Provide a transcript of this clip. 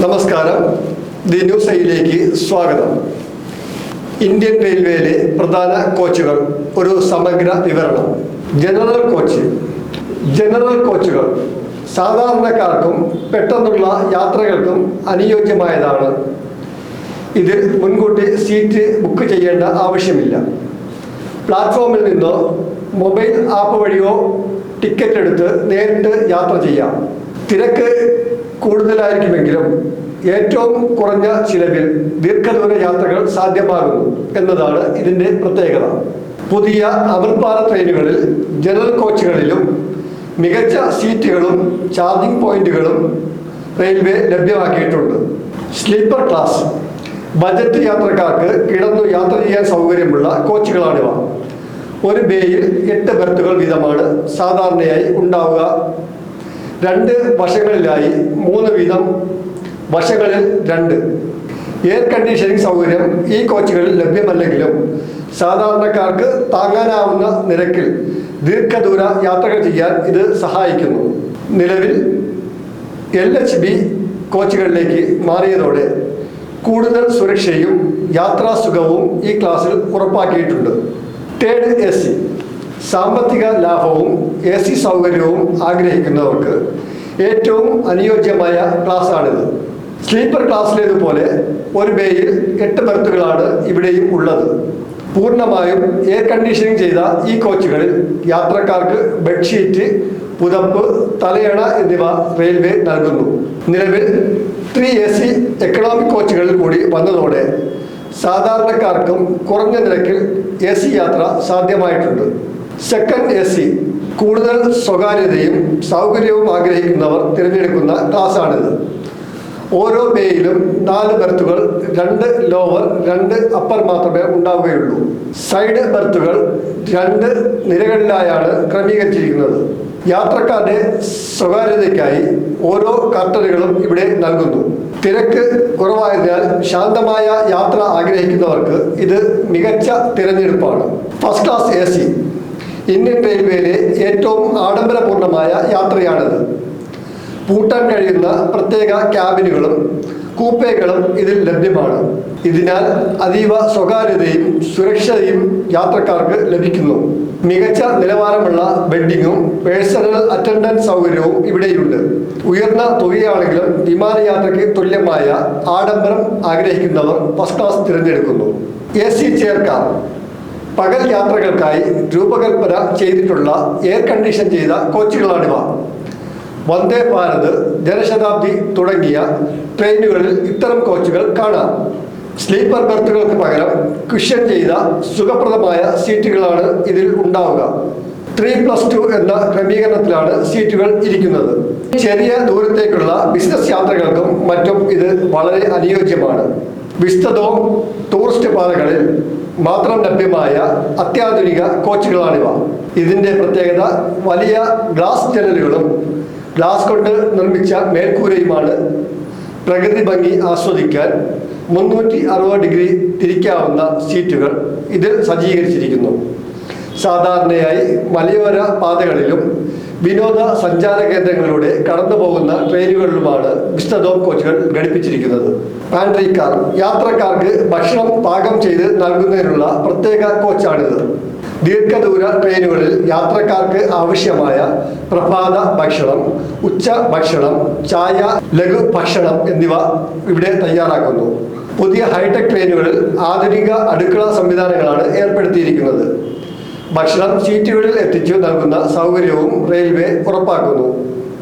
നമസ്കാരം. The news ഐയിലേക്ക് സ്വാഗതം. Indian റെയിൽവേയിലെ പ്രധാന കോച്ചുകൾ ഒരു സമഗ്ര വിവരണം. ജനറൽ കോച്ചുകൾ സാധാരണക്കാർക്കും പെട്ടെന്നുള്ള യാത്രകൾക്കും അനുയോജ്യമായതാണ്. ഇതിൽ മുൻകൂട്ടി സീറ്റ് ബുക്ക് ചെയ്യേണ്ട ആവശ്യമില്ല. പ്ലാറ്റ്ഫോമിൽ നിന്നോ മൊബൈൽ ആപ്പ് വഴിയോ ടിക്കറ്റ് എടുത്ത് നേരിട്ട് യാത്ര ചെയ്യാം. തിരക്ക് കൂടുതലായിരിക്കുമെങ്കിലും ഏറ്റവും കുറഞ്ഞ ചിലവിൽ ദീർഘദൂര യാത്രകൾ സാധ്യമാകുന്നു എന്നതാണ് ഇതിൻ്റെ പ്രത്യേകത. പുതിയ അമൃത്ഭാര ട്രെയിനുകളിൽ ജനറൽ കോച്ചുകളിലും മികച്ച സീറ്റുകളും ചാർജിംഗ് പോയിന്റുകളും റെയിൽവേ ലഭ്യമാക്കിയിട്ടുണ്ട്. സ്ലീപ്പർ ക്ലാസ് ബജറ്റ് യാത്രക്കാർക്ക് കിടന്നു യാത്ര ചെയ്യാൻ സൗകര്യമുള്ള കോച്ചുകളാണിവ. ഒരു ബേയിൽ 8 ബെർത്തുകൾ വീതമാണ് സാധാരണയായി ഉണ്ടാവുക. 2 വശങ്ങളിലായി 3 വീതം, വശങ്ങളിൽ 2. എയർ കണ്ടീഷനിങ് സൗകര്യം ഈ കോച്ചുകളിൽ ലഭ്യമല്ലെങ്കിലും സാധാരണക്കാർക്ക് താങ്ങാനാവുന്ന നിരക്കിൽ ദീർഘദൂര യാത്രകൾ ചെയ്യാൻ ഇത് സഹായിക്കുന്നു. നിലവിൽ LHB കോച്ചുകളിലേക്ക് മാറിയതോടെ കൂടുതൽ സുരക്ഷയും യാത്രാസുഖവും ഈ ക്ലാസ്സിൽ ഉറപ്പാക്കിയിട്ടുണ്ട്. തേർഡ് AC സാമ്പത്തിക ലാഭവും AC സൗകര്യവും ആഗ്രഹിക്കുന്നവർക്ക് ഏറ്റവും അനുയോജ്യമായ ക്ലാസ്സാണിത്. സ്ലീപ്പർ ക്ലാസ്സിലേതുപോലെ ഒരു ബേയിൽ 8 ബെർത്തുകളാണ് ഇവിടെയും ഉള്ളത്. പൂർണ്ണമായും എയർ കണ്ടീഷനിങ് ചെയ്ത ഈ കോച്ചുകളിൽ യാത്രക്കാർക്ക് ബെഡ്ഷീറ്റ്, പുതപ്പ്, തലയണ എന്നിവ റെയിൽവേ നൽകുന്നു. നിലവിൽ 3 AC എക്കണോമിക് കോച്ചുകളിൽ കൂടി വന്നതോടെ സാധാരണക്കാർക്കും കുറഞ്ഞ നിരക്കിൽ AC യാത്ര സാധ്യമായിട്ടുണ്ട്. സെക്കൻഡ് AC കൂടുതൽ സ്വകാര്യതയും സൗകര്യവും ആഗ്രഹിക്കുന്നവർ തിരഞ്ഞെടുക്കുന്ന ക്ലാസ്സാണിത്. ഓരോ ബേയിലും 4 ബെർത്തുകൾ, 2 ലോവർ, 2 അപ്പർ മാത്രമേ ഉണ്ടാവുകയുള്ളൂ. സൈഡ് ബെർത്തുകൾ 2 നിരകളിലായാണ് ക്രമീകരിച്ചിരിക്കുന്നത്. യാത്രക്കാരുടെ സ്വകാര്യതയ്ക്കായി ഓരോ കർട്ടനുകളും ഇവിടെ നൽകുന്നു. തിരക്ക് കുറവായതിനാൽ ശാന്തമായ യാത്ര ആഗ്രഹിക്കുന്നവർക്ക് ഇത് മികച്ച തിരഞ്ഞെടുപ്പാണ്. ഫസ്റ്റ് ക്ലാസ് AC ഇന്ത്യൻ റെയിൽവേയിലെ ഏറ്റവും ആഡംബരപൂർണമായ യാത്രയാണിത്. പൂട്ടാൻ കഴിയുന്ന പ്രത്യേക ക്യാബിനുകളും കൂപ്പേകളും ഇതിൽ ലഭ്യമാണ്. ഇതിനാൽ അതീവ സ്വകാര്യതയും സുരക്ഷയും യാത്രക്കാർക്ക് ലഭിക്കുന്നു. മികച്ച നിലവാരമുള്ള ബെഡിങ്ങും പേഴ്സണൽ അറ്റൻഡൻസ് സൗകര്യവും ഇവിടെയുണ്ട്. ഉയർന്ന തുകയാണെങ്കിലും വിമാനയാത്രയ്ക്ക് തുല്യമായ ആഡംബരം ആഗ്രഹിക്കുന്നവർ ഫസ്റ്റ് ക്ലാസ് തിരഞ്ഞെടുക്കുന്നു. AC ചെയർ കാർ പകൽ യാത്രകൾക്കായി രൂപകൽപ്പന ചെയ്തിട്ടുള്ള എയർ കണ്ടീഷൻ ചെയ്ത കോച്ചുകളാണിവ. വന്ദേ ഭാരത്, ജനശതാബ്ദി തുടങ്ങിയ ട്രെയിനുകളിൽ ഇത്തരം കോച്ചുകൾ കാണാം. സ്ലീപ്പർ ബെർത്തുകൾക്ക് പകരം കുഷൻ ചെയ്ത സുഖപ്രദമായ സീറ്റുകളാണ് ഇതിൽ ഉണ്ടാവുക. 3+2 എന്ന ക്രമീകരണത്തിലാണ് സീറ്റുകൾ ഇരിക്കുന്നത്. ചെറിയ ദൂരത്തേക്കുള്ള ബിസിനസ് യാത്രകൾക്കും മറ്റും ഇത് വളരെ അനുയോജ്യമാണ്. വിസ്തതവും ടൂറിസ്റ്റ് പാതകളിൽ മാത്രം ലഭ്യമായ അത്യാധുനിക കോച്ചുകളാണിവ. ഇതിൻ്റെ പ്രത്യേകത വലിയ ഗ്ലാസ് ജനലുകളും ഗ്ലാസ് കൊണ്ട് നിർമ്മിച്ച മേൽക്കൂരയുമാണ്. പ്രകൃതി ഭംഗി ആസ്വദിക്കാൻ 360 ഡിഗ്രി തിരിക്കാവുന്ന സീറ്റുകൾ ഇതിൽ സജ്ജീകരിച്ചിരിക്കുന്നു. സാധാരണയായി മലയോര പാതകളിലും വിനോദ സഞ്ചാര കേന്ദ്രങ്ങളിലൂടെ കടന്നു പോകുന്ന ട്രെയിനുകളിലുമാണ് വിസ്തതോം കോച്ചുകൾ ഘടിപ്പിച്ചിരിക്കുന്നത്. പാൻട്രി കാർ യാത്രക്കാർക്ക് ഭക്ഷണം പാകം ചെയ്ത് നൽകുന്നതിനുള്ള പ്രത്യേക കോച്ചാണിത്. ദീർഘദൂര ട്രെയിനുകളിൽ യാത്രക്കാർക്ക് ആവശ്യമായ പ്രഭാത ഭക്ഷണം, ഉച്ച ഭക്ഷണം, ചായ, ലഘു ഭക്ഷണം എന്നിവ ഇവിടെ തയ്യാറാക്കുന്നു. പുതിയ ഹൈടെക് ട്രെയിനുകളിൽ ആധുനിക അടുക്കള സംവിധാനങ്ങളാണ് ഭക്ഷണം സീറ്റുകളിൽ എത്തിച്ചു നൽകുന്ന സൗകര്യവും റെയിൽവേ ഉറപ്പാക്കുന്നു.